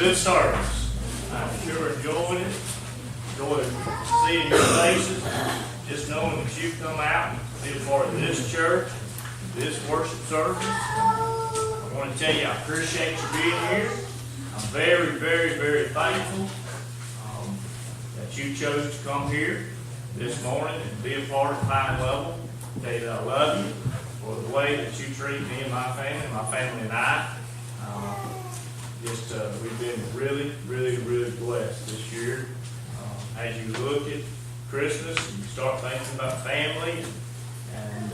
good service. I'm sure enjoyed it. Enjoyed seeing your faces, just knowing that you come out and be a part of this church, this worship service. I want to tell you I appreciate you being here. I'm very, very, very thankful that you chose to come here this morning and be a part of Pine Level. I tell you that I love you for the way that you treat me and my family and I. We've been really, really, really blessed this year. As you look at Christmas and you start thinking about family and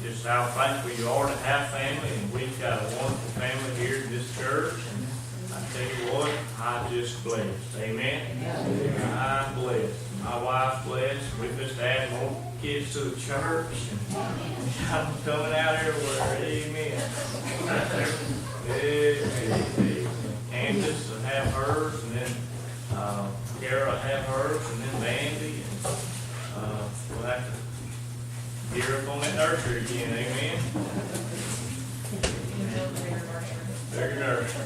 just how thankful you are to have family, and we've got a wonderful family here in this church. And I tell you what, I'm just blessed. Amen? I'm blessed. My wife's blessed. We've just added more kids to the church, and I'm coming out everywhere. Amen. Amen. Candace will have hers, and then Kara will have hers, and then Mandy, and we'll have to gear up on that nursery again. Amen. Bigger nursery.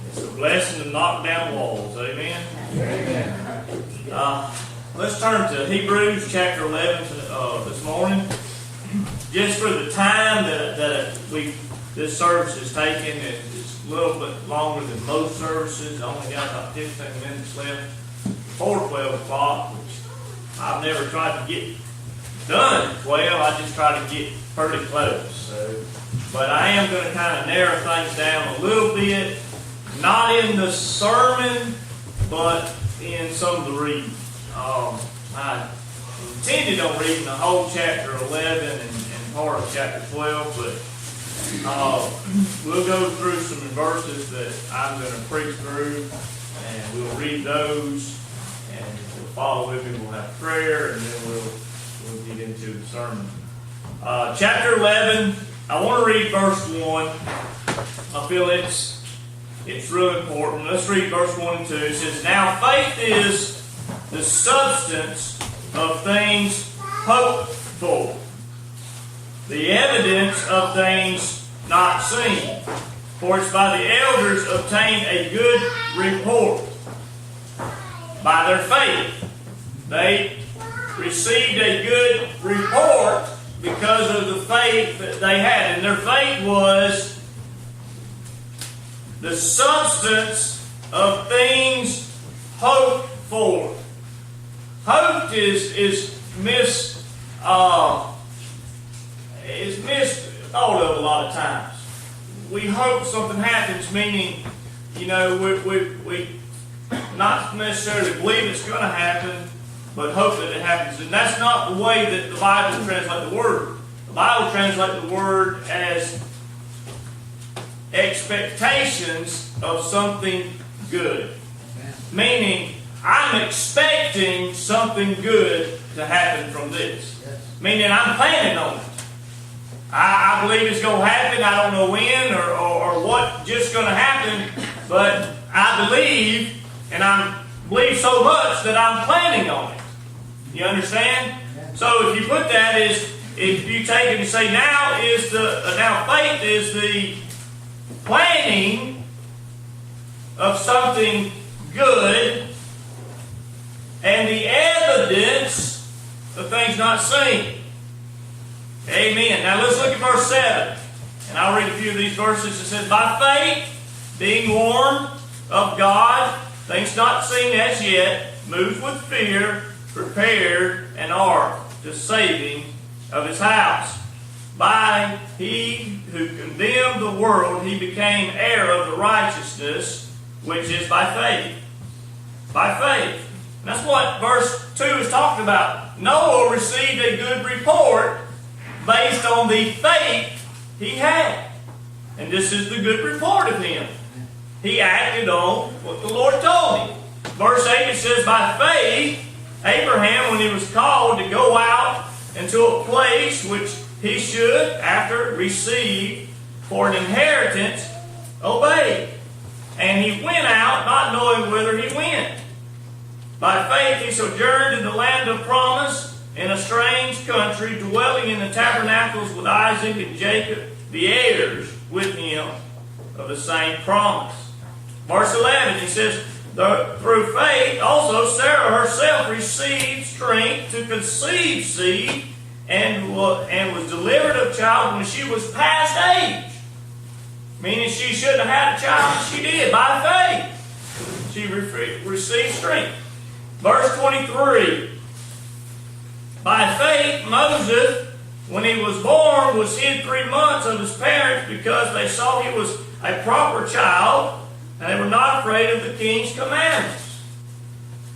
It's a blessing to knock down walls. Amen. Let's turn to Hebrews chapter 11 this morning. Just for the time that this service is taking, it's a little bit longer than most services. I only got about 15 minutes left before 12 o'clock, which I've never tried to get done at 12. I just try to get pretty close. But I am going to kind of narrow things down a little bit, not in the sermon, but in some of the reading. I intended on reading the whole chapter 11 and part of chapter 12, but we'll go through some verses that I'm going to preach through, and we'll read those, and we'll follow with me. We'll have prayer, and then we'll get into the sermon. Chapter 11, I want to read verse 1. I feel it's real important. Let's read verse 1 and 2. It says, "Now faith is the substance of things hoped for, the evidence of things not seen. For it's by the elders obtained a good report. By their faith they received a good report because of the faith that they had." And their faith was the substance of things hoped for. Hoped is thought of a lot of times. We hope something happens, meaning, we not necessarily believe it's going to happen, but hope that it happens. And that's not the way that the Bible translates the word. The Bible translates the word as expectations of something good. Meaning, I'm expecting something good to happen from this. Meaning, I'm planning on it. I believe it's going to happen. I don't know when or what just going to happen, but I believe, and I believe so much that I'm planning on it. You understand? So if you put that as, if you take it and say, now faith is the planning of something good, and the evidence of things not seen. Amen. Now let's look at verse 7. And I'll read a few of these verses. It says, "By faith, being warned of God, things not seen as yet, moved with fear, prepared an ark to saving of his house. By he who condemned the world, he became heir of the righteousness, which is by faith." By faith. And that's what verse 2 is talking about. Noah received a good report based on the faith he had. And this is the good report of him. He acted on what the Lord told him. Verse 8, it says, "By faith, Abraham, when he was called to go out into a place which he should, after receive for an inheritance, obeyed. And he went out, not knowing whither he went. By faith he sojourned in the land of promise, in a strange country, dwelling in the tabernacles with Isaac and Jacob, the heirs with him of the same promise. Verse 11, he says, through faith also Sarah herself received strength to conceive seed and was delivered of child when she was past age. Meaning she shouldn't have had a child, but she did by faith. She received strength. Verse 23. By faith Moses, when he was born, was hid 3 months of his parents because they saw he was a proper child, and they were not afraid of the king's commandments.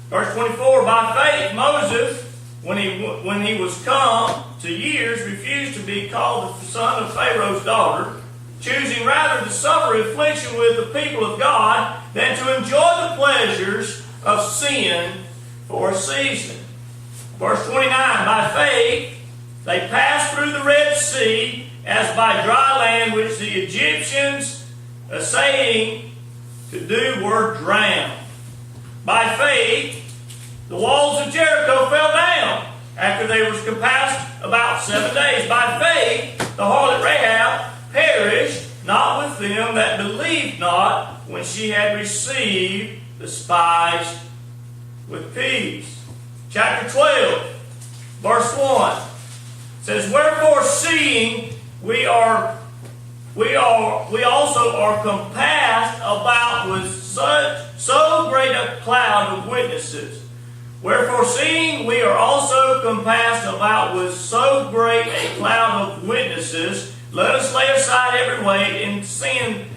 Verse 24. By faith Moses, when he was come to years, refused to be called the son of Pharaoh's daughter, choosing rather to suffer affliction with the people of God than to enjoy the pleasures of sin for a season. Verse 29, by faith they passed through the Red Sea as by dry land, which the Egyptians, essaying to do, were drowned. By faith the walls of Jericho fell down after they were compassed about 7 days. By faith the harlot Rahab perished not with them that believed not, when she had received the spies with peace. Chapter 12, verse 1 says, wherefore seeing we also are compassed about with so great a cloud of witnesses. Wherefore seeing we are also compassed about with so great a cloud of witnesses, let us lay aside every weight and sin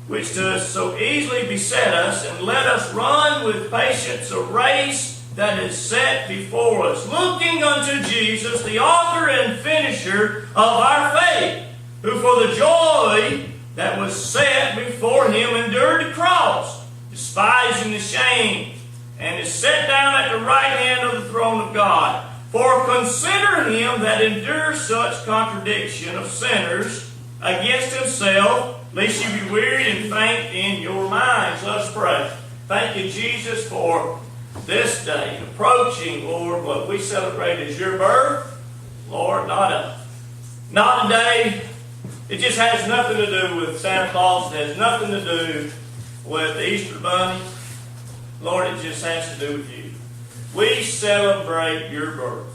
which does so easily beset us, and let us run with patience a race that is set before us, looking unto Jesus, the author and finisher of our faith, who for the joy that was set before him endured the cross, despising the shame, and is set down at the right hand of the throne of God. For consider him that endures such contradiction of sinners against himself, lest you be wearied and faint in your minds. Let us pray. Thank you, Jesus, for this day approaching, Lord, what we celebrate as your birth. Lord, not a day. It just has nothing to do with Santa Claus. It has nothing to do with the Easter Bunny. Lord, it just has to do with you. We celebrate your birth.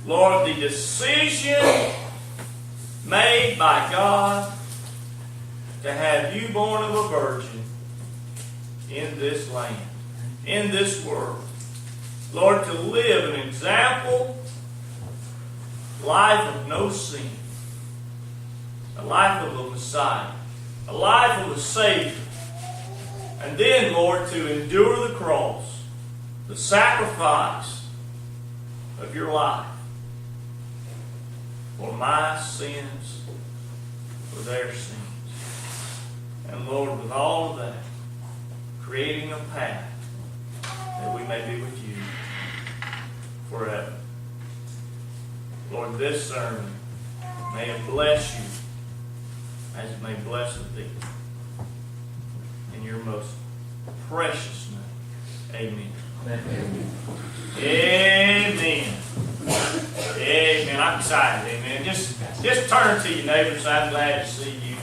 Lord, the decision made by God to have you born of a virgin in this land, in this world. Lord, to live an example life of no sin, a life of a Messiah, a life of a Savior. And then, Lord, to endure the cross, the sacrifice of your life for my sins, for their sins. And Lord, with all of that, creating a path that we may be with you forever. Lord, this sermon, may it bless you as it may bless thee. In your most precious name. Amen. Amen. Amen. Amen. I'm excited. Amen. Just turn to your neighbor and say, I'm glad to see you.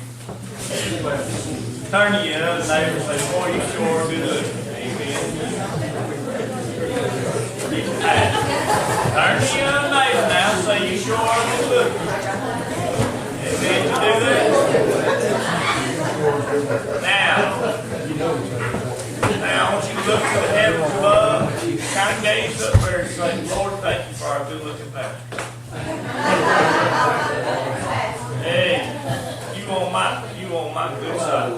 Turn to your other neighbor and say, boy, you sure are good looking. Amen. Turn to your other neighbor now and say, you sure are good looking. Amen. You do that? Now, I want you to look to the heavens above, kind of gaze up there and say, Lord, thank you for our good looking pastor. Hey, you on my good side.